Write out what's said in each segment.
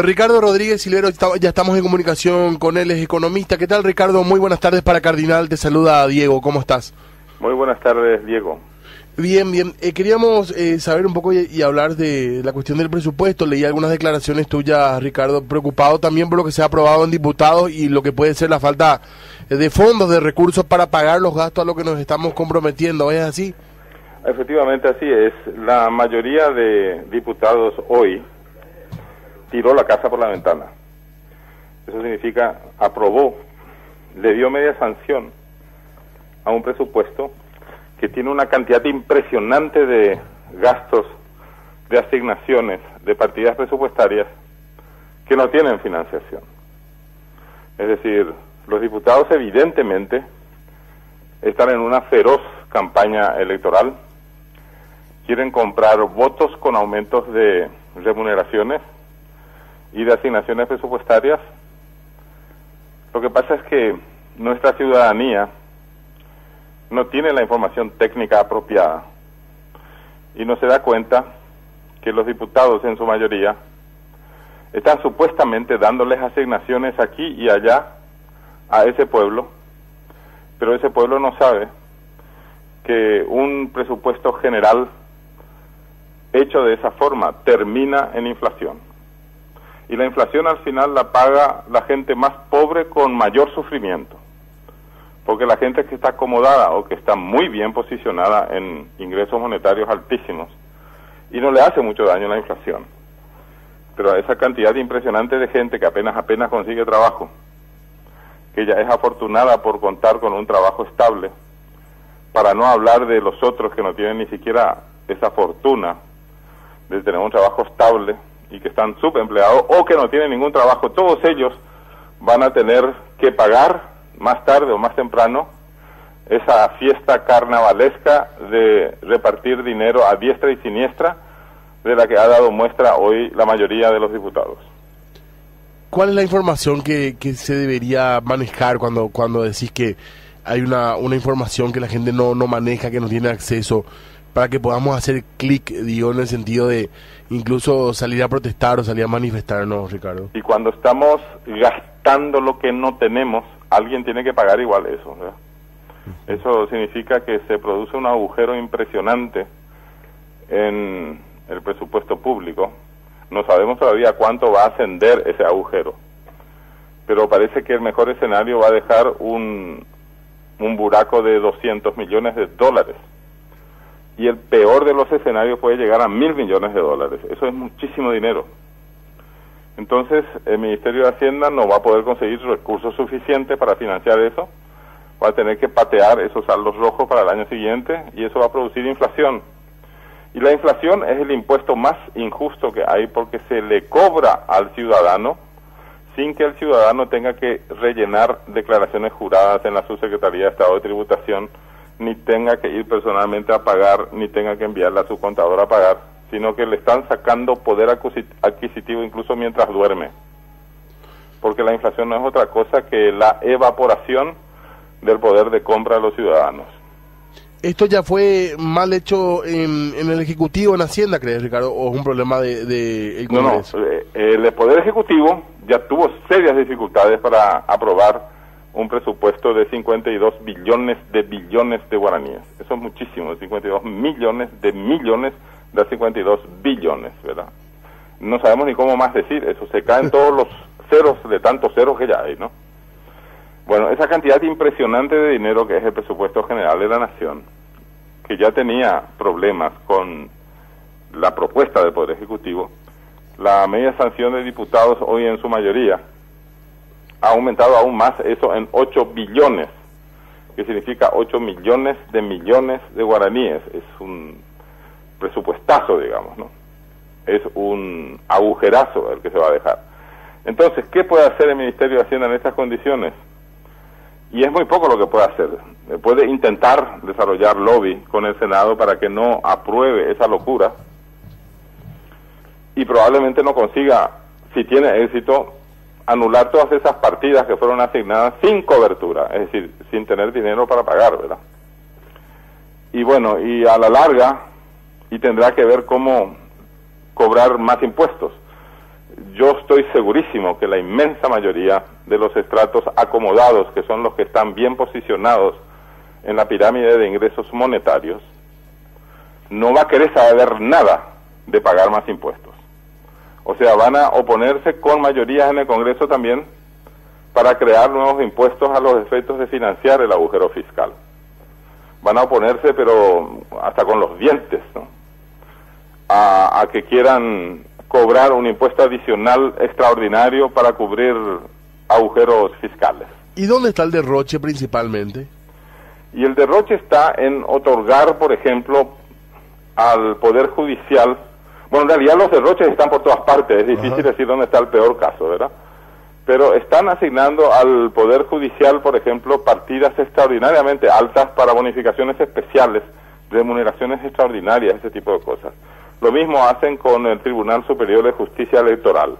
Ricardo Rodríguez Silvero, ya estamos en comunicación con él, es economista. ¿Qué tal, Ricardo? Muy buenas tardes para Cardinal, te saluda Diego, ¿cómo estás? Muy buenas tardes, Diego. Bien, bien. Queríamos saber un poco y hablar de la cuestión del presupuesto. Leí algunas declaraciones tuyas, Ricardo, preocupado también por lo que se ha aprobado en diputados y lo que puede ser la falta de fondos, de recursos para pagar los gastos a lo que nos estamos comprometiendo. ¿Es así? Efectivamente, así es. La mayoría de diputados hoy tiró la casa por la ventana. Eso significa, aprobó, le dio media sanción a un presupuesto que tiene una cantidad impresionante de gastos, de asignaciones, de partidas presupuestarias que no tienen financiación. Es decir, los diputados evidentemente están en una feroz campaña electoral, quieren comprar votos con aumentos de remuneraciones y de asignaciones presupuestarias. Lo que pasa es que nuestra ciudadanía no tiene la información técnica apropiada y no se da cuenta que los diputados en su mayoría están supuestamente dándoles asignaciones aquí y allá a ese pueblo, pero ese pueblo no sabe que un presupuesto general hecho de esa forma termina en inflación. Y la inflación al final la paga la gente más pobre con mayor sufrimiento. Porque la gente que está acomodada o que está muy bien posicionada en ingresos monetarios altísimos y no le hace mucho daño la inflación. Pero a esa cantidad impresionante de gente que apenas consigue trabajo, que ya es afortunada por contar con un trabajo estable, para no hablar de los otros que no tienen ni siquiera esa fortuna de tener un trabajo estable y que están subempleados o que no tienen ningún trabajo, todos ellos van a tener que pagar más tarde o más temprano esa fiesta carnavalesca de repartir dinero a diestra y siniestra de la que ha dado muestra hoy la mayoría de los diputados. ¿Cuál es la información que se debería manejar cuando decís que hay una información que la gente no maneja, que no tiene acceso, para que podamos hacer clic, digo, en el sentido de incluso salir a protestar o salir a manifestarnos, Ricardo? Y cuando estamos gastando lo que no tenemos, alguien tiene que pagar igual eso, ¿verdad? Eso significa que se produce un agujero impresionante en el presupuesto público. No sabemos todavía cuánto va a ascender ese agujero, pero parece que el mejor escenario va a dejar un buraco de 200 millones de dólares. Y el peor de los escenarios puede llegar a 1.000 millones de dólares. Eso es muchísimo dinero. Entonces, el Ministerio de Hacienda no va a poder conseguir recursos suficientes para financiar eso. Va a tener que patear esos saldos rojos para el año siguiente y eso va a producir inflación. Y la inflación es el impuesto más injusto que hay porque se le cobra al ciudadano sin que el ciudadano tenga que rellenar declaraciones juradas en la Subsecretaría de Estado de Tributación, ni tenga que ir personalmente a pagar, ni tenga que enviarle a su contador a pagar, sino que le están sacando poder adquisitivo incluso mientras duerme. Porque la inflación no es otra cosa que la evaporación del poder de compra de los ciudadanos. ¿Esto ya fue mal hecho en el Ejecutivo, en Hacienda, crees, Ricardo, o es un problema del Congreso? No, el Poder Ejecutivo ya tuvo serias dificultades para aprobar un presupuesto de 52 billones de guaraníes. Eso es muchísimo, 52 millones de 52 billones, ¿verdad? No sabemos ni cómo más decir eso, se caen todos los ceros de tantos ceros que ya hay, ¿no? Bueno, esa cantidad impresionante de dinero que es el presupuesto general de la Nación, que ya tenía problemas con la propuesta del Poder Ejecutivo, la media sanción de diputados hoy en su mayoría ha aumentado aún más eso en 8 billones, que significa 8 millones de guaraníes. Es un presupuestazo, digamos, ¿no? Es un agujerazo el que se va a dejar. Entonces, ¿qué puede hacer el Ministerio de Hacienda en estas condiciones? Y es muy poco lo que puede hacer. Puede intentar desarrollar lobby con el Senado para que no apruebe esa locura y probablemente no consiga, si tiene éxito, anular todas esas partidas que fueron asignadas sin cobertura, es decir, sin tener dinero para pagar, ¿verdad? Y bueno, y a la larga, y tendrá que ver cómo cobrar más impuestos. yo estoy segurísimo que la inmensa mayoría de los estratos acomodados, que son los que están bien posicionados en la pirámide de ingresos monetarios, no va a querer saber nada de pagar más impuestos. O sea, van a oponerse con mayorías en el Congreso también para crear nuevos impuestos a los efectos de financiar el agujero fiscal. Van a oponerse, pero hasta con los dientes, ¿no?, a que quieran cobrar un impuesto adicional extraordinario para cubrir agujeros fiscales. ¿Y dónde está el derroche principalmente? Y el derroche está en otorgar, por ejemplo, al Poder Judicial, bueno, en realidad los derroches están por todas partes, es difícil decir dónde está el peor caso, ¿verdad? Pero están asignando al Poder Judicial, por ejemplo, partidas extraordinariamente altas para bonificaciones especiales, remuneraciones extraordinarias, ese tipo de cosas. Lo mismo hacen con el Tribunal Superior de Justicia Electoral.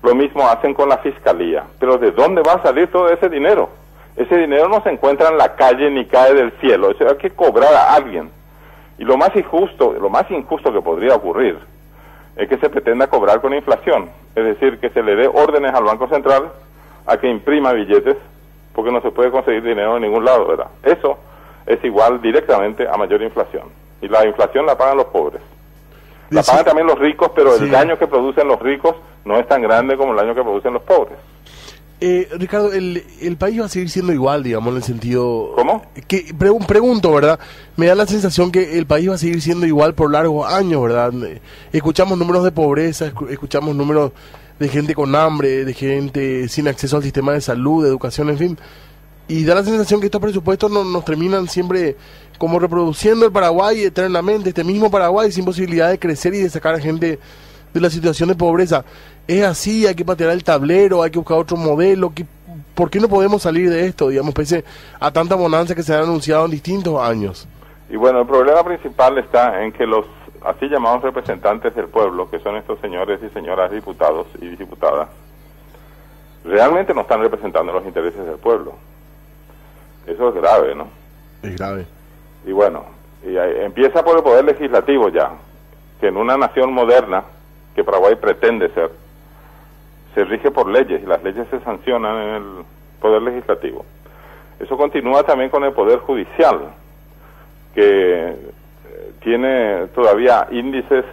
Lo mismo hacen con la Fiscalía. Pero ¿de dónde va a salir todo ese dinero? Ese dinero no se encuentra en la calle ni cae del cielo. Eso hay que cobrar a alguien. Y lo más injusto que podría ocurrir es que se pretenda cobrar con inflación. Es decir, que se le dé órdenes al Banco Central a que imprima billetes, porque no se puede conseguir dinero en ningún lado, ¿verdad? Eso es igual directamente a mayor inflación. Y la inflación la pagan los pobres. La pagan también los ricos, pero el daño que producen los ricos no es tan grande como el daño que producen los pobres. Ricardo, el país va a seguir siendo igual, digamos, en el sentido... ¿Cómo? Que pregunto, ¿verdad? Me da la sensación que el país va a seguir siendo igual por largos años, ¿verdad? Escuchamos números de pobreza, escuchamos números de gente con hambre, de gente sin acceso al sistema de salud, de educación, en fin. Y da la sensación que estos presupuestos nos terminan siempre como reproduciendo el Paraguay eternamente, este mismo Paraguay sin posibilidad de crecer y de sacar a gente de la situación de pobreza. ¿Es así? ¿Hay que patear el tablero? ¿Hay que buscar otro modelo? ¿Por qué no podemos salir de esto, digamos, pese a tanta bonanza que se han anunciado en distintos años? Y bueno, el problema principal está en que los así llamados representantes del pueblo, que son estos señores y señoras diputados y diputadas, realmente no están representando los intereses del pueblo. Eso es grave, ¿no? Es grave. Y bueno, empieza por el poder legislativo ya, que en una nación moderna, que Paraguay pretende ser, se rige por leyes y las leyes se sancionan en el poder legislativo. Eso continúa también con el poder judicial, que tiene todavía índices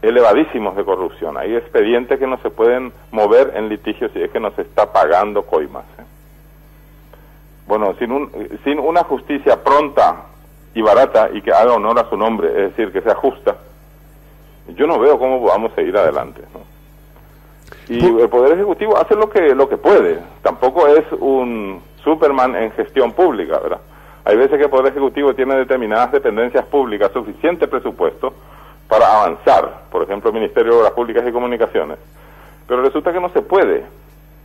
elevadísimos de corrupción. Hay expedientes que no se pueden mover en litigios si es que no se está pagando coimas. Bueno, sin una justicia pronta y barata y que haga honor a su nombre, es decir, que sea justa, yo no veo cómo podamos seguir adelante, ¿no? Y el Poder Ejecutivo hace lo que puede. Tampoco es un Superman en gestión pública, ¿verdad? Hay veces que el Poder Ejecutivo tiene determinadas dependencias públicas, suficiente presupuesto para avanzar, por ejemplo, el Ministerio de Obras Públicas y Comunicaciones. Pero resulta que no se puede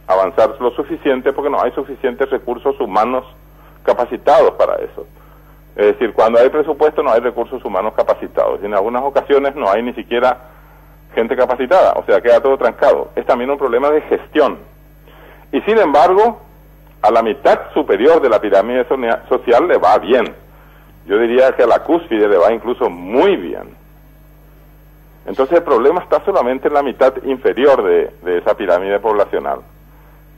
avanzar lo suficiente porque no hay suficientes recursos humanos capacitados para eso. Es decir, cuando hay presupuesto no hay recursos humanos capacitados y en algunas ocasiones no hay ni siquiera gente capacitada, o sea, queda todo trancado. Es también un problema de gestión. Y sin embargo, a la mitad superior de la pirámide social le va bien. Yo diría que a la cúspide le va incluso muy bien. Entonces el problema está solamente en la mitad inferior de esa pirámide poblacional,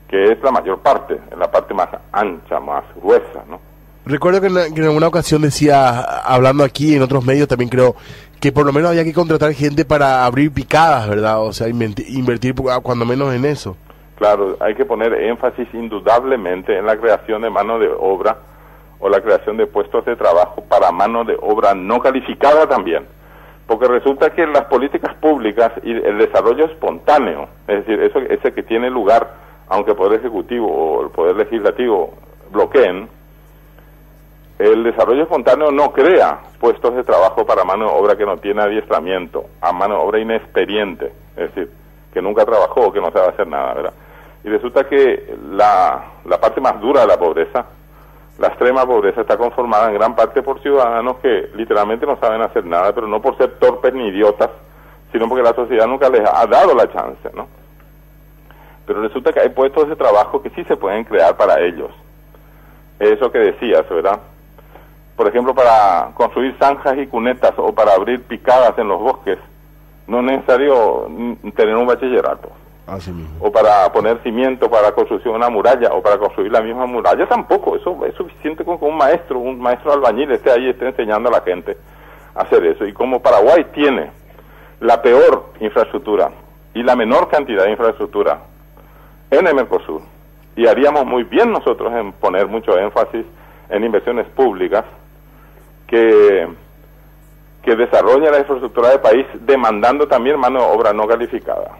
que es la mayor parte, en la parte más ancha, más gruesa, ¿no? Recuerdo que en alguna ocasión decía, hablando aquí en otros medios también creo, que por lo menos había que contratar gente para abrir picadas, ¿verdad? O sea, invertir cuando menos en eso. Claro, hay que poner énfasis indudablemente en la creación de mano de obra o la creación de puestos de trabajo para mano de obra no calificada también. Porque resulta que las políticas públicas y el desarrollo espontáneo, es decir, ese que tiene lugar, aunque el Poder Ejecutivo o el Poder Legislativo bloqueen, el desarrollo espontáneo no crea puestos de trabajo para mano de obra que no tiene adiestramiento, a mano de obra inexperiente, es decir, que nunca trabajó o que no sabe hacer nada, ¿verdad? Y resulta que la parte más dura de la pobreza, la extrema pobreza, está conformada en gran parte por ciudadanos que literalmente no saben hacer nada, pero no por ser torpes ni idiotas, sino porque la sociedad nunca les ha dado la chance, ¿no? Pero resulta que hay puestos de trabajo que sí se pueden crear para ellos. Eso que decías, ¿verdad? Por ejemplo, para construir zanjas y cunetas o para abrir picadas en los bosques, no es necesario tener un bachillerato. Así mismo. o para poner cimiento para la construcción de una muralla, o para construir la misma muralla, tampoco. Eso es suficiente con que un maestro albañil esté ahí y esté enseñando a la gente a hacer eso. Y como Paraguay tiene la peor infraestructura y la menor cantidad de infraestructura en el Mercosur, y haríamos muy bien nosotros en poner mucho énfasis en inversiones públicas que desarrollen la infraestructura del país, demandando también mano de obra no calificada.